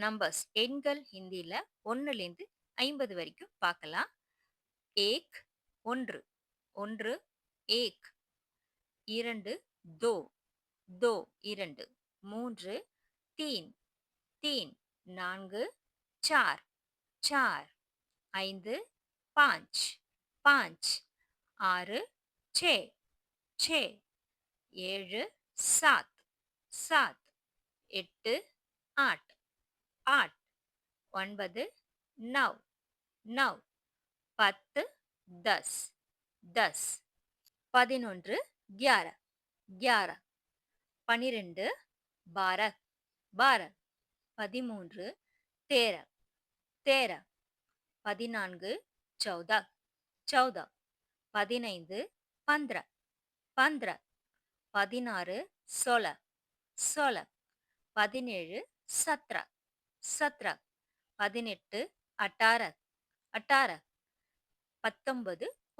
Numbers எண்கள் ஹிந்தியில 1லேருந்து 50 வரைக்கும் பார்க்கலாம். ஏக் 1, 1 ஏக். 2 दो, 2 2. 3 तीन, 3 4. 4 4. 5 5 5. 6 6 6. 7 7 7. 8 8 8. 9 9 9. 10 10 10. 11 11 11. 12 12 12. 13 13 13. 14 14 14. 15 15 15. 16 16 16. 17 17 17. 18 18 18. 19 19 19.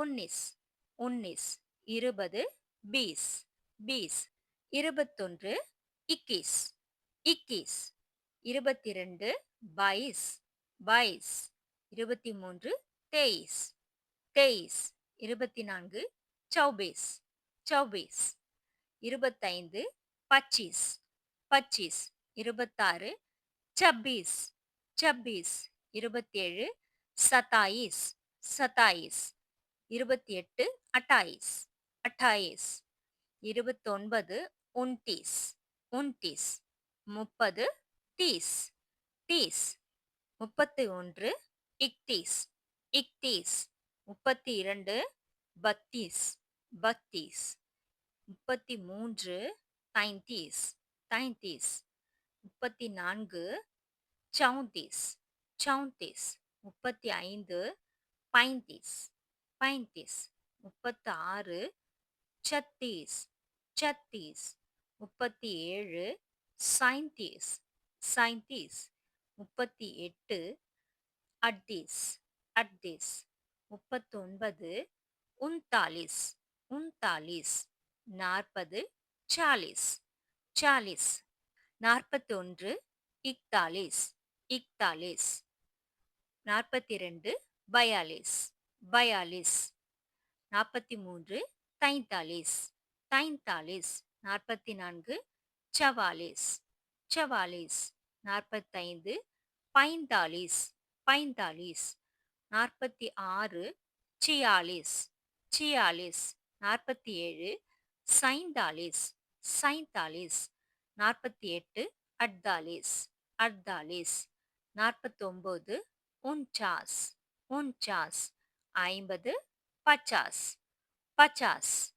20 20 20. 21 21 21. 22 22 22. 23 23 23. 24 24 24. 25 25 25. 26 26 26. 27 27 27. 28 28 28. 29 29 29. 30 30 30. 31 31 31. 32 32 32. 33 33 33. 34 34 34. 35 35 35. 36 36 36. 37 37 37. 38 38 38. 39 39 39. 40 40 40. 41 41 41. 42 42 42. 43 43 43. 44 44 44. 45 45 45. 46 46 46. 47 47 47. 48 48 48. 49 49 50 50 50.